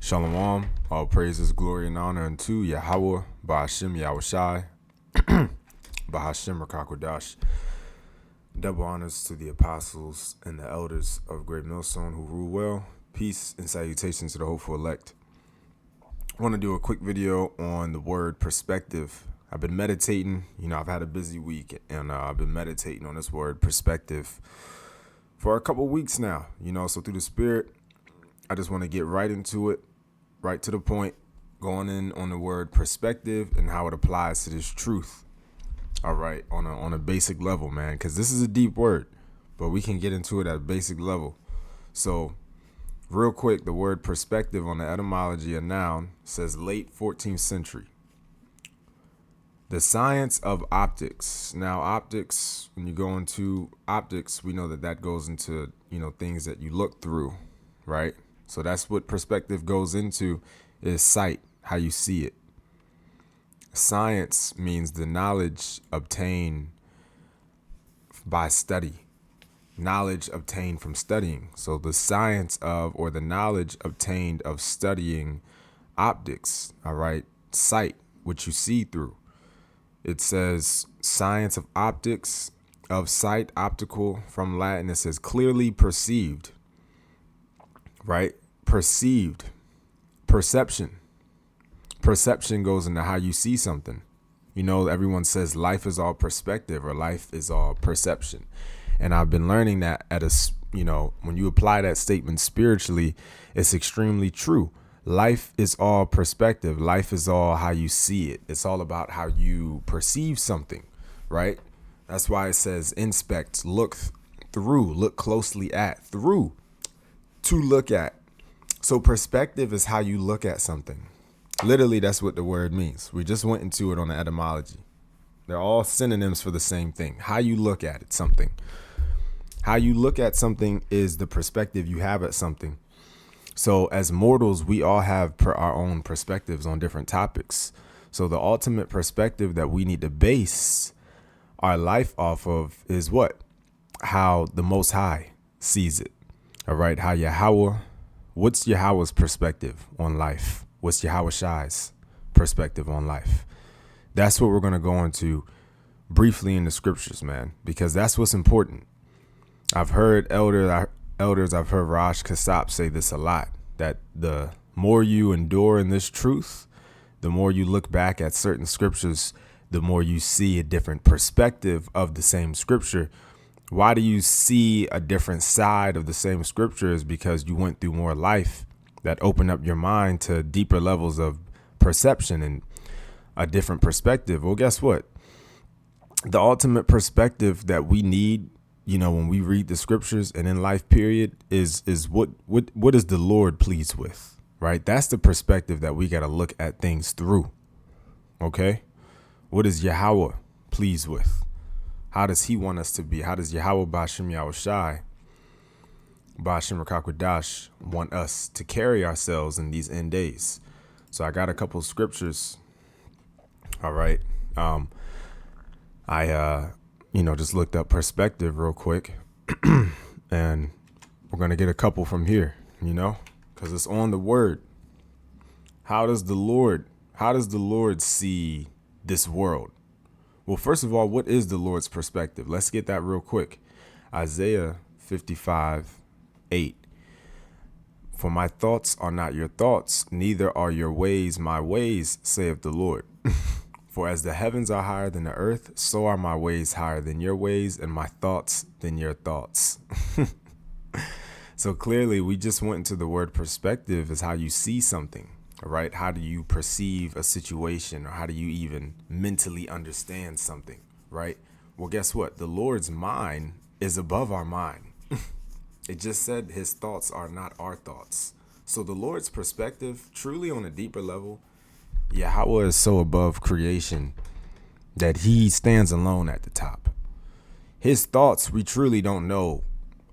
Shalom, all praises, glory, and honor unto Yahweh, Ba'ashem Yahushai, Ba'ashem Rakakwadash. Double honors to the apostles and the elders of Great Millstone who rule well. Peace and salutations to the hopeful elect. I want to do a quick video on the word perspective. I've been meditating, I've had a busy week, and I've been meditating on this word perspective for a couple weeks now, so through the Spirit, I just want to get right into it, right to the point, going in on the word perspective and how it applies to this truth. All right, on a basic level, man, because this is a deep word, but we can get into it at a basic level. So real quick, the word perspective on the etymology of noun says late 14th century. The science of optics. Now, optics, when you go into optics, we know that goes into, things that you look through, right? So that's what perspective goes into, is sight, how you see it. Science means the knowledge obtained by study, knowledge obtained from studying. So the science of, or the knowledge obtained of studying optics, all right, sight, what you see through. It says science of optics, of sight, optical, from Latin. It says clearly perceived, right? Perceived, perception. Perception goes into how you see something. Everyone says life is all perspective or life is all perception. And I've been learning that when you apply that statement spiritually, it's extremely true. Life is all perspective. Life is all how you see it. It's all about how you perceive something, right? That's why it says inspect, look through, look closely at, through, to look at. So perspective is how you look at something. Literally, that's what the word means. We just went into it on the etymology. They're all synonyms for the same thing. How you look at it, something. How you look at something is the perspective you have at something. So as mortals, we all have our own perspectives on different topics. So the ultimate perspective that we need to base our life off of is what? How the Most High sees it. All right. How Yahweh, what's Yahweh's perspective on life? What's Yahushai's perspective on life? That's what we're going to go into briefly in the scriptures, man, because that's what's important. I've heard I've heard Raj Kassab say this a lot, that the more you endure in this truth, the more you look back at certain scriptures, the more you see a different perspective of the same scripture. Why do you see a different side of the same scripture? Is because you went through more life that opened up your mind to deeper levels of perception and a different perspective. Well, guess what? The ultimate perspective that we need, when we read the scriptures and in life period is what is the Lord pleased with, right? That's the perspective that we got to look at things through. Okay. What is Yahweh pleased with? How does he want us to be? How does Yahweh Ba'ashem Yahushai, Ba'ashem Rakakwadash, want us to carry ourselves in these end days? So I got a couple of scriptures. All right. I just looked up perspective real quick and we're going to get a couple from here, because it's on the word. How does the Lord see this world? Well, first of all, what is the Lord's perspective? Let's get that real quick. Isaiah 55:8. For my thoughts are not your thoughts, neither are your ways my ways, saith the Lord. For as the heavens are higher than the earth, so are my ways higher than your ways, and my thoughts than your thoughts. So clearly, we just went into the word perspective is how you see something, all right? How do you perceive a situation, or how do you even mentally understand something, right? Well, guess what? The Lord's mind is above our mind. It just said his thoughts are not our thoughts. So the Lord's perspective, truly on a deeper level, Yahweh is so above creation that he stands alone at the top. His thoughts, we truly don't know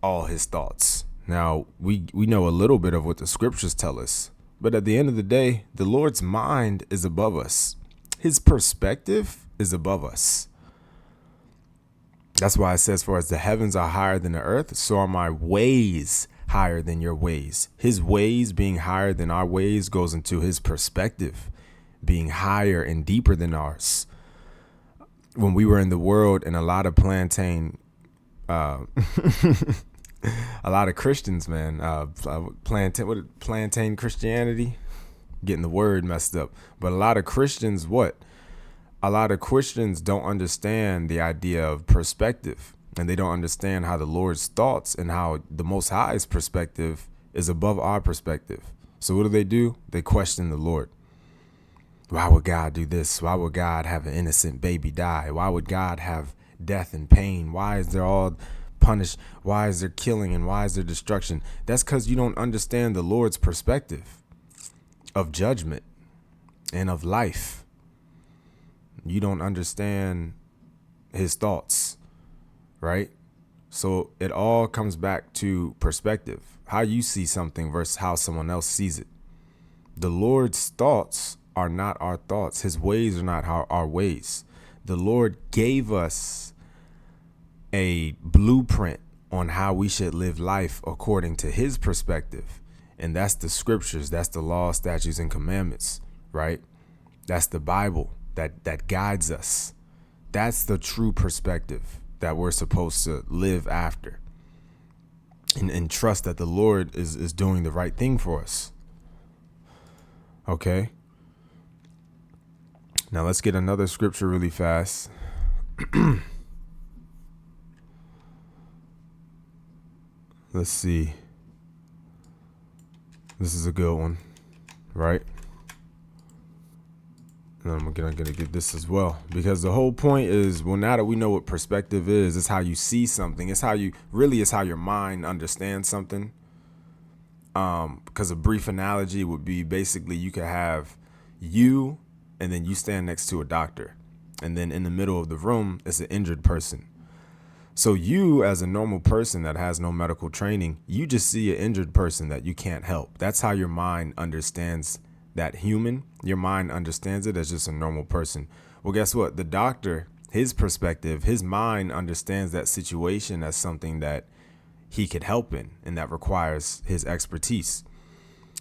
all his thoughts. Now, we know a little bit of what the scriptures tell us, but at the end of the day, the Lord's mind is above us. His perspective is above us. That's why it says, for as the heavens are higher than the earth, so are my ways higher than your ways. His ways being higher than our ways goes into his perspective being higher and deeper than ours. When we were in the world, and a lot of a lot of Christians, man, plantain Christianity, getting the word messed up. But a lot of Christians, a lot of Christians don't understand the idea of perspective, and they don't understand how the Lord's thoughts and how the Most High's perspective is above our perspective. So what do? They question the Lord. Why would God do this? Why would God have an innocent baby die? Why would God have death and pain? Why is there all punished? Why is there killing and why is there destruction? That's because you don't understand the Lord's perspective of judgment and of life. You don't understand his thoughts, right? So it all comes back to perspective, how you see something versus how someone else sees it. The Lord's thoughts are not our thoughts. His ways are not our ways. The Lord gave us a blueprint on how we should live life according to his perspective. And that's the scriptures. That's the law, statutes, and commandments, right? That's the Bible that guides us. That's the true perspective that we're supposed to live after, and trust that the Lord is doing the right thing for us. Okay. Now let's get another scripture really fast. Let's see. This is a good one, right? And I'm gonna get this as well, because the whole point is, well, now that we know what perspective is, it's how you see something. It's how your mind understands something. Because a brief analogy would be basically you could have you, and then you stand next to a doctor, and then in the middle of the room is an injured person. So you, as a normal person that has no medical training, you just see an injured person that you can't help. That's how your mind understands that human. Your mind understands it as just a normal person. Well, guess what? The doctor, his perspective, his mind understands that situation as something that he could help in, and that requires his expertise.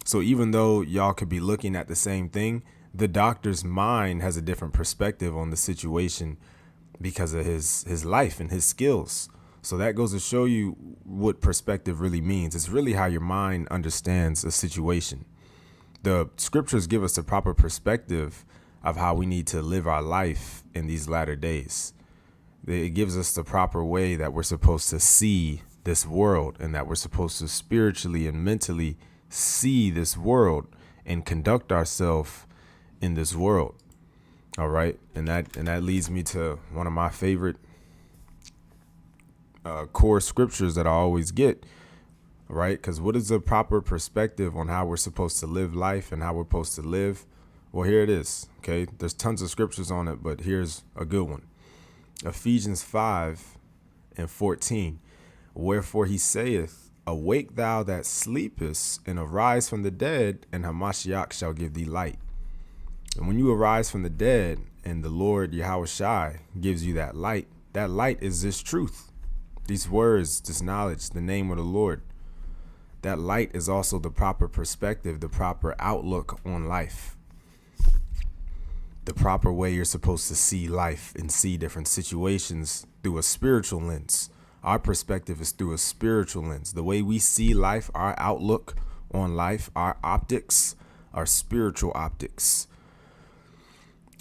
So even though y'all could be looking at the same thing, the doctor's mind has a different perspective on the situation because of his life and his skills. So that goes to show you what perspective really means. It's really how your mind understands a situation. The scriptures give us the proper perspective of how we need to live our life in these latter days. It gives us the proper way that we're supposed to see this world, and that we're supposed to spiritually and mentally see this world and conduct ourselves in this world. All right. And that leads me to one of my favorite core scriptures that I always get. Right. Because what is the proper perspective on how we're supposed to live life and how we're supposed to live? Well, here it is. OK, there's tons of scriptures on it, but here's a good one. Ephesians 5:14. Wherefore he saith, awake thou that sleepest, and arise from the dead, and Hamashiach shall give thee light. And when you arise from the dead and the Lord Yahushua gives you that light is this truth, these words, this knowledge, the name of the Lord. That light is also the proper perspective, the proper outlook on life, the proper way you're supposed to see life and see different situations through a spiritual lens. Our perspective is through a spiritual lens. The way we see life, our outlook on life, our optics, our spiritual optics.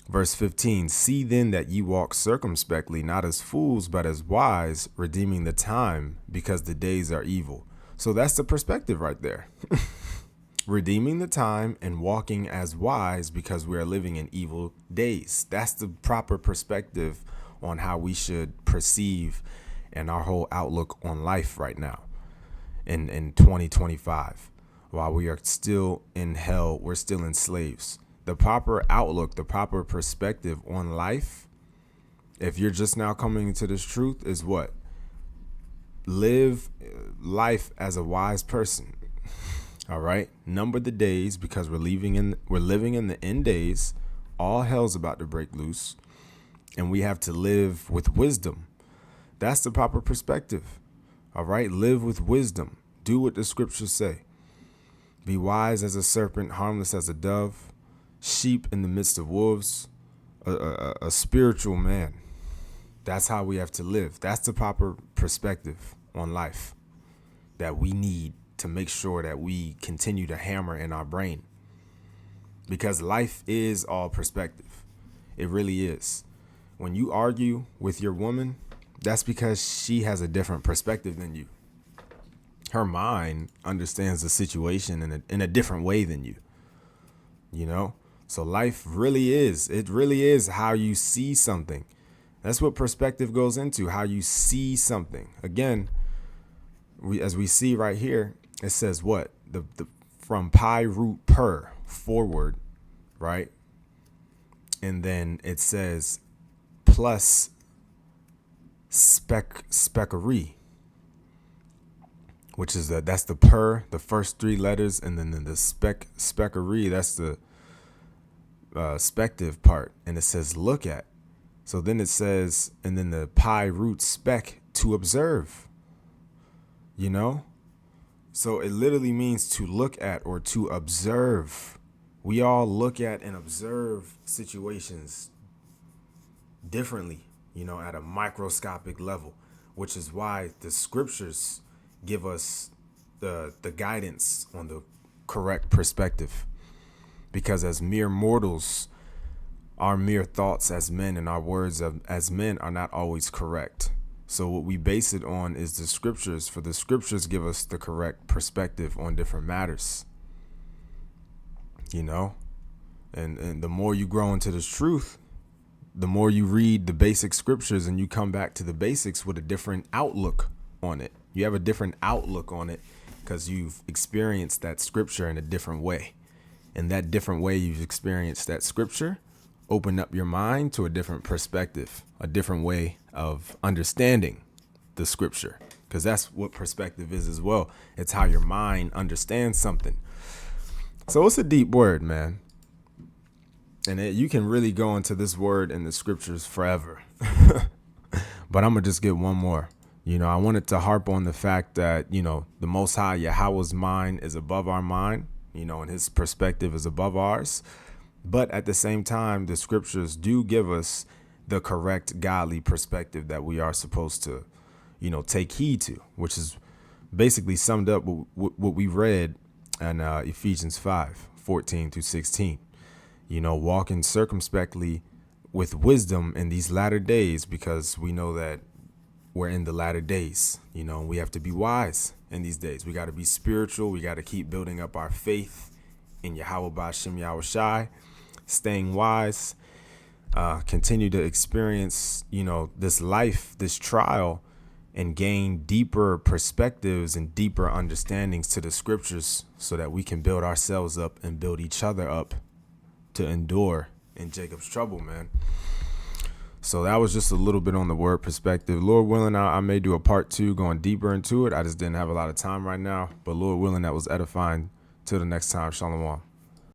Verse 15, see then that ye walk circumspectly, not as fools, but as wise, redeeming the time, because the days are evil. So that's the perspective right there. Redeeming the time and walking as wise, because we are living in evil days. That's the proper perspective on how we should perceive and our whole outlook on life right now in 2025. While we are still in hell, we're still in slaves. The proper outlook, the proper perspective on life, if you're just now coming into this truth, is what? Live life as a wise person. All right. Number the days, because we're living in the end days. All hell's about to break loose, and we have to live with wisdom. That's the proper perspective. All right. Live with wisdom. Do what the scriptures say. Be wise as a serpent, harmless as a dove, sheep in the midst of wolves, a spiritual man. That's how we have to live. That's the proper perspective on life that we need to make sure that we continue to hammer in our brain. Because life is all perspective. It really is. When you argue with your woman, that's because she has a different perspective than you. Her mind understands the situation in a different way than you. You know? So life really is. It really is how you see something. That's what perspective goes into, how you see something. Again, as we see right here, it says what? The from pi root per forward, right? And then it says plus speckary, which is that's the per, the first three letters, and then the speckary, that's the spective part, and it says look at. So then it says, and then the pi root spec, to observe. You know? So it literally means to look at or to observe. We all look at and observe situations differently, you know, at a microscopic level, which is why the scriptures give us the guidance on the correct perspective. Because as mere mortals, our mere thoughts as men and our words as men are not always correct. So what we base it on is the scriptures, for the scriptures give us the correct perspective on different matters. You know, and the more you grow into this truth, the more you read the basic scriptures and you come back to the basics with a different outlook on it. You have a different outlook on it because you've experienced that scripture in a different way. And that different way you've experienced that scripture opened up your mind to a different perspective, a different way of understanding the scripture, because that's what perspective is as well. It's how your mind understands something. So it's a deep word, man. And you can really go into this word in the scriptures forever. But I'm going to just get one more. You know, I wanted to harp on the fact that, you know, the Most High, Yahweh's mind is above our mind, you know, and his perspective is above ours. But at the same time, the scriptures do give us the correct godly perspective that we are supposed to, you know, take heed to, which is basically summed up what we read in Ephesians 5:14-16. You know, walking circumspectly with wisdom in these latter days, because we know that we're in the latter days, you know, we have to be wise in these days. We got to be spiritual. We got to keep building up our faith in Yahweh B'Shem Yahushai, staying wise, continue to experience, you know, this life, this trial, and gain deeper perspectives and deeper understandings to the scriptures so that we can build ourselves up and build each other up to endure in Jacob's trouble, man. So that was just a little bit on the word perspective. Lord willing, I may do a part 2 going deeper into it. I just didn't have a lot of time right now. But Lord willing, that was edifying. Till the next time, Shalom.